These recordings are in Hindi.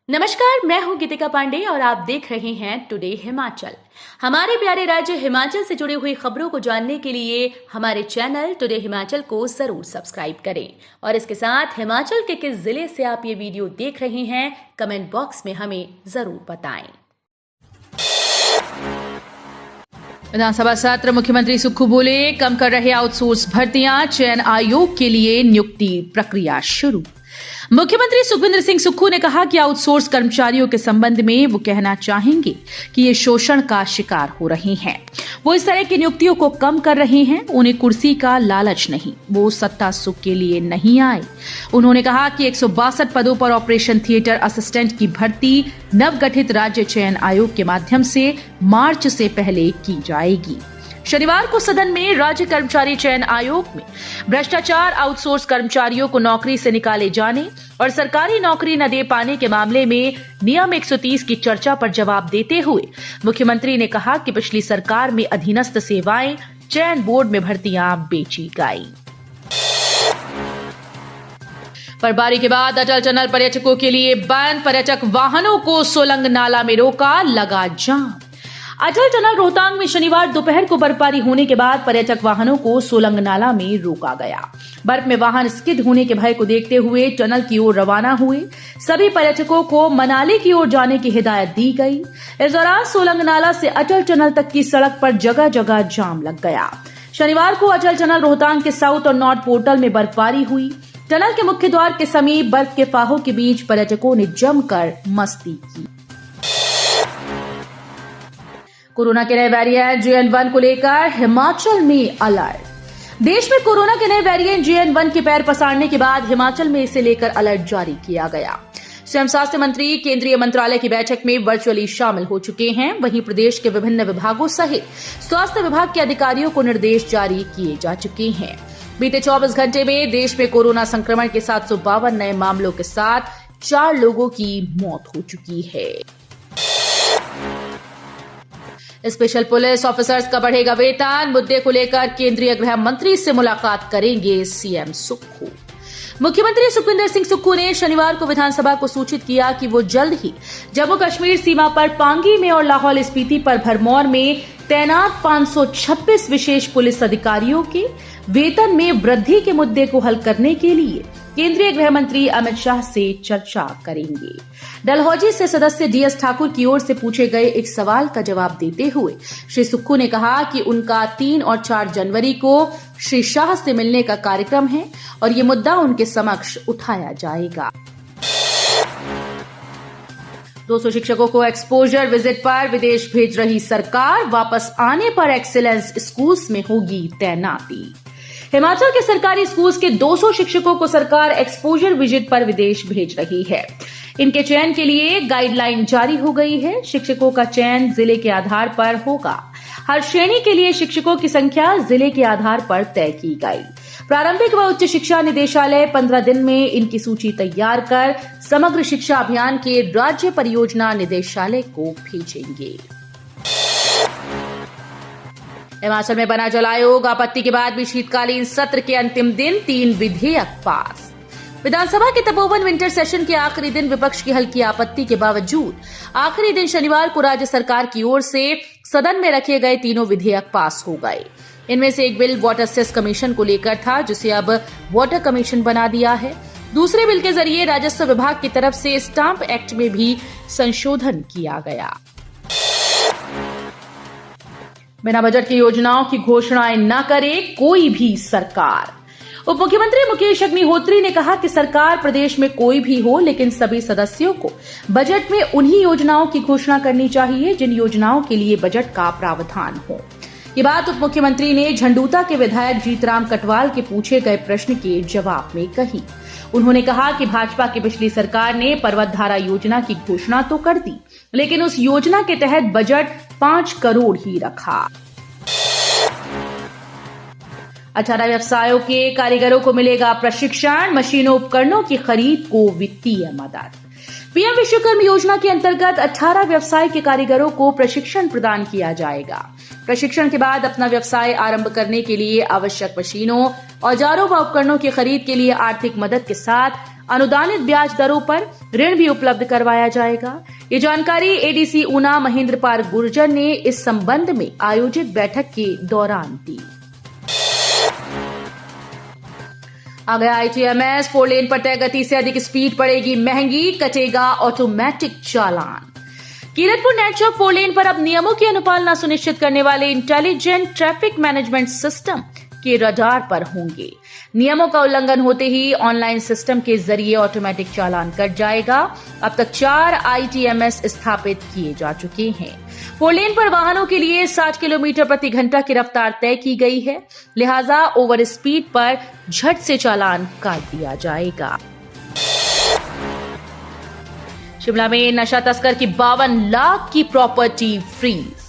नमस्कार, मैं हूं गीतिका पांडे और आप देख रहे हैं टुडे हिमाचल। हमारे प्यारे राज्य हिमाचल से जुड़ी हुई खबरों को जानने के लिए हमारे चैनल टुडे हिमाचल को जरूर सब्सक्राइब करें और इसके साथ हिमाचल के किस जिले से आप ये वीडियो देख रहे हैं कमेंट बॉक्स में हमें जरूर बताएं। विधानसभा सत्र मुख्यमंत्री सुक्खू बोले, कम कर रहे आउटसोर्स भर्तियां, चयन आयोग के लिए नियुक्ति प्रक्रिया शुरू। मुख्यमंत्री सुखविंदर सिंह सुक्खू ने कहा कि आउटसोर्स कर्मचारियों के संबंध में वो कहना चाहेंगे कि ये शोषण का शिकार हो रहे हैं। वो इस तरह की नियुक्तियों को कम कर रहे हैं। उन्हें कुर्सी का लालच नहीं, वो सत्ता सुख के लिए नहीं आए। उन्होंने कहा कि 162 पदों पर ऑपरेशन थिएटर असिस्टेंट की भर्ती नवगठित राज्य चयन आयोग के माध्यम से मार्च से पहले की जाएगी। शनिवार को सदन में राज्य कर्मचारी चयन आयोग में भ्रष्टाचार, आउटसोर्स कर्मचारियों को नौकरी से निकाले जाने और सरकारी नौकरी न दे पाने के मामले में नियम 130 की चर्चा पर जवाब देते हुए मुख्यमंत्री ने कहा कि पिछली सरकार में अधीनस्थ सेवाएं चयन बोर्ड में भर्तियां बेची गई। बर्फबारी के बाद अटल टनल पर्यटकों के लिए बंद, पर्यटक वाहनों को सोलंग नाला में रोका, लगा जाम। अटल टनल रोहतांग में शनिवार दोपहर को बर्फबारी होने के बाद पर्यटक वाहनों को सोलंग नाला में रोका गया। बर्फ में वाहन स्किड होने के भय को देखते हुए टनल की ओर रवाना हुए सभी पर्यटकों को मनाली की ओर जाने की हिदायत दी गई। इस दौरान सोलंग नाला से अटल टनल तक की सड़क पर जगह जगह जाम लग गया। शनिवार को अटल टनल रोहतांग के साउथ और नॉर्थ पोर्टल में बर्फबारी हुई। टनल के मुख्य द्वार के समीप बर्फ के फाहों के बीच पर्यटकों ने जमकर मस्ती की। कोरोना के नए वेरिएंट JN1 को लेकर हिमाचल में अलर्ट। देश में कोरोना के नए वेरिएंट JN1 के पैर पसारने के बाद हिमाचल में इसे लेकर अलर्ट जारी किया गया। स्वयं स्वास्थ्य मंत्री केंद्रीय मंत्रालय की बैठक में वर्चुअली शामिल हो चुके हैं। वहीं प्रदेश के विभिन्न विभागों सहित स्वास्थ्य विभाग के अधिकारियों को निर्देश जारी किए जा चुके हैं। बीते 24 घंटे में देश में कोरोना संक्रमण के 752 नए मामलों के साथ 4 लोगों की मौत हो चुकी है। स्पेशल पुलिस ऑफिसर्स का बढ़ेगा वेतन, मुद्दे को लेकर केंद्रीय गृह मंत्री से मुलाकात करेंगे सीएम सुक्खू। मुख्यमंत्री सुखविंदर सिंह सुक्खू ने शनिवार को विधानसभा को सूचित किया कि वो जल्द ही जम्मू कश्मीर सीमा पर पांगी में और लाहौल स्पीति पर भरमौर में तैनात 526 विशेष पुलिस अधिकारियों के वेतन में वृद्धि के मुद्दे को हल करने के लिए केंद्रीय गृह मंत्री अमित शाह से चर्चा करेंगे। डलहौजी से सदस्य DS ठाकुर की ओर से पूछे गए एक सवाल का जवाब देते हुए श्री सुक्खू ने कहा कि उनका 3 और 4 जनवरी को श्री शाह से मिलने का कार्यक्रम है और ये मुद्दा उनके समक्ष उठाया जाएगा। 200 शिक्षकों को एक्सपोजर विजिट पर विदेश भेज रही सरकार, वापस आने पर एक्सीलेंस स्कूल्स में होगी तैनाती। हिमाचल के सरकारी स्कूल्स के 200 शिक्षकों को सरकार एक्सपोजर विजिट पर विदेश भेज रही है। इनके चयन के लिए गाइडलाइन जारी हो गई है। शिक्षकों का चयन जिले के आधार पर होगा। हर श्रेणी के लिए शिक्षकों की संख्या जिले के आधार पर तय की गई। प्रारंभिक व उच्च शिक्षा निदेशालय 15 दिन में इनकी सूची तैयार कर समग्र शिक्षा अभियान के राज्य परियोजना निदेशालय को भेजेंगे। हिमाचल में बना जल आयोग, आपत्ति के बाद भी शीतकालीन सत्र के अंतिम दिन 3 विधेयक पास। विधानसभा के तपोवन विंटर सेशन के आखिरी दिन विपक्ष की हल्की आपत्ति के बावजूद आखिरी दिन शनिवार को राज्य सरकार की ओर से सदन में रखे गए तीनों विधेयक पास हो गए। इनमें से एक बिल वाटर सेस कमीशन को लेकर था, जिसे अब वाटर कमीशन बना दिया है। दूसरे बिल के जरिए राजस्व विभाग की तरफ से स्टाम्प एक्ट में भी संशोधन किया गया। बिना बजट की योजनाओं की घोषणाएं न करे कोई भी सरकार। उप मुख्यमंत्री मुकेश अग्निहोत्री ने कहा कि सरकार प्रदेश में कोई भी हो, लेकिन सभी सदस्यों को बजट में उन्हीं योजनाओं की घोषणा करनी चाहिए जिन योजनाओं के लिए बजट का प्रावधान हो। ये बात उप मुख्यमंत्री ने झंडूता के विधायक जीतराम कटवाल के पूछे गए प्रश्न के जवाब में कही। उन्होंने कहा कि भाजपा की पिछली सरकार ने पर्वतधारा योजना की घोषणा तो कर दी, लेकिन उस योजना के तहत बजट 5 करोड़ ही रखा। 18 व्यवसायों के कारीगरों को मिलेगा प्रशिक्षण, मशीनों उपकरणों की खरीद को वित्तीय मदद। पीएम विश्वकर्मा योजना के अंतर्गत 18 व्यवसाय के कारीगरों को प्रशिक्षण प्रदान किया जाएगा। प्रशिक्षण के बाद अपना व्यवसाय आरंभ करने के लिए आवश्यक मशीनों, औजारों व उपकरणों की खरीद के लिए आर्थिक मदद के साथ अनुदानित ब्याज दरों पर ऋण भी उपलब्ध करवाया जाएगा। ये जानकारी एडीसी ऊना महेंद्र पाल गुर्जर ने इस संबंध में आयोजित बैठक के दौरान दी। आ गया ITMS, 4 लेन पर तय गति से अधिक स्पीड पड़ेगी महंगी, कटेगा ऑटोमेटिक चालान। कीरतपुर नेचौक 4 लेन पर अब नियमों की अनुपालना सुनिश्चित करने वाले इंटेलिजेंट ट्रैफिक मैनेजमेंट सिस्टम के रडार पर होंगे। नियमों का उल्लंघन होते ही ऑनलाइन सिस्टम के जरिए ऑटोमेटिक चालान कट जाएगा। अब तक 4 ITMS स्थापित किए जा चुके हैं। 4 लेन पर वाहनों के लिए 60 किलोमीटर प्रति घंटा की रफ्तार तय की गई है, लिहाजा ओवर स्पीड पर झट से चालान काट दिया जाएगा। शिमला में नशा तस्कर की 52 लाख की प्रॉपर्टी फ्रीज।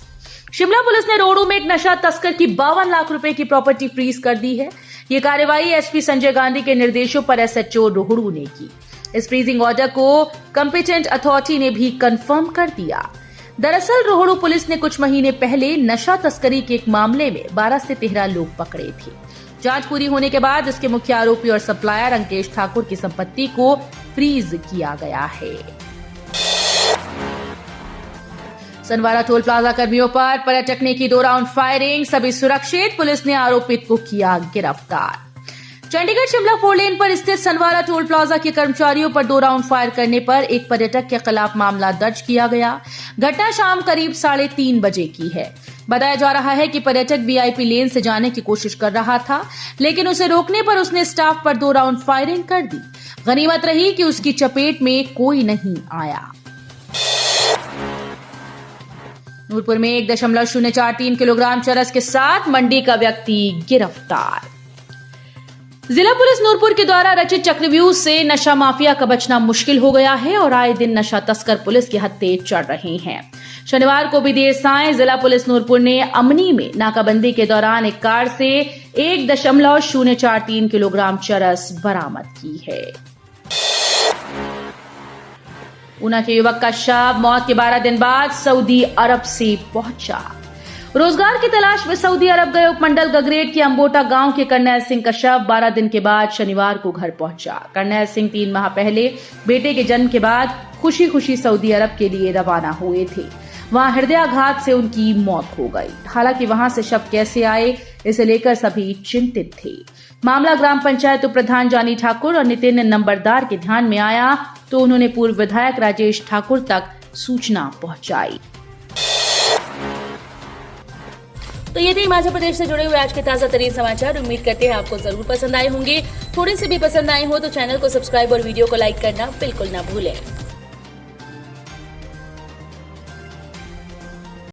शिमला पुलिस ने रोहड़ू में एक नशा तस्कर की 52 लाख रुपए की प्रॉपर्टी फ्रीज कर दी है। ये कार्रवाई एसपी संजय गांधी के निर्देशों पर SHO रोहड़ू ने की। इस फ्रीजिंग ऑर्डर को कंपिटेंट अथॉरिटी ने भी कंफर्म कर दिया। दरअसल रोहड़ू पुलिस ने कुछ महीने पहले नशा तस्करी के एक मामले में 12 से 13 लोग पकड़े थे। जांच पूरी होने के बाद इसके मुख्य आरोपी और सप्लायर अंकेश ठाकुर की संपत्ति को फ्रीज किया गया है। सनवारा टोल प्लाजा कर्मियों पर पर्यटक ने की 2 राउंड फायरिंग, सभी सुरक्षित, पुलिस ने आरोपित को किया गिरफ्तार। चंडीगढ़ शिमला 4 लेन पर स्थित सनवारा टोल प्लाजा के कर्मचारियों पर 2 राउंड फायर करने पर एक पर्यटक के खिलाफ मामला दर्ज किया गया। घटना शाम करीब 3:30 बजे की है। बताया जा रहा है कि पर्यटक VIP लेन से जाने की कोशिश कर रहा था, लेकिन उसे रोकने पर उसने स्टाफ पर 2 राउंड फायरिंग कर दी। गनीमत रही कि उसकी चपेट में कोई नहीं आया। नूरपुर में 1.043 किलोग्राम चरस के साथ मंडी का व्यक्ति गिरफ्तार। जिला पुलिस नूरपुर के द्वारा रचित चक्रव्यूह से नशा माफिया का बचना मुश्किल हो गया है और आए दिन नशा तस्कर पुलिस के हत्थे चढ़ रहे हैं। शनिवार को भी देर सायं जिला पुलिस नूरपुर ने अमनी में नाकाबंदी के दौरान एक कार से 1.043 किलोग्राम चरस बरामद की है। ऊना के युवक का शव मौत के 12 दिन बाद सऊदी अरब से पहुंचा। रोजगार की तलाश में सऊदी अरब गए उपमंडल गगरेट के अंबोटा गांव के करनैल सिंह का शव 12 दिन के बाद शनिवार को घर पहुंचा। करनैल सिंह 3 माह पहले बेटे के जन्म के बाद खुशी खुशी सऊदी अरब के लिए रवाना हुए थे। वहां हृदयाघात से उनकी मौत हो गई। हालांकि वहां से शव कैसे आए, इसे लेकर सभी चिंतित थे। मामला ग्राम पंचायत उप प्रधान जानी ठाकुर और नितिन नंबरदार के ध्यान में आया तो उन्होंने पूर्व विधायक राजेश ठाकुर तक सूचना पहुंचाई। तो ये थे हिमाचल प्रदेश से जुड़े हुए आज के ताजा तरीन समाचार। उम्मीद करते हैं आपको जरूर पसंद आए होंगे। थोड़े से भी पसंद आए हो तो चैनल को सब्सक्राइब और वीडियो को लाइक करना बिल्कुल ना भूलें।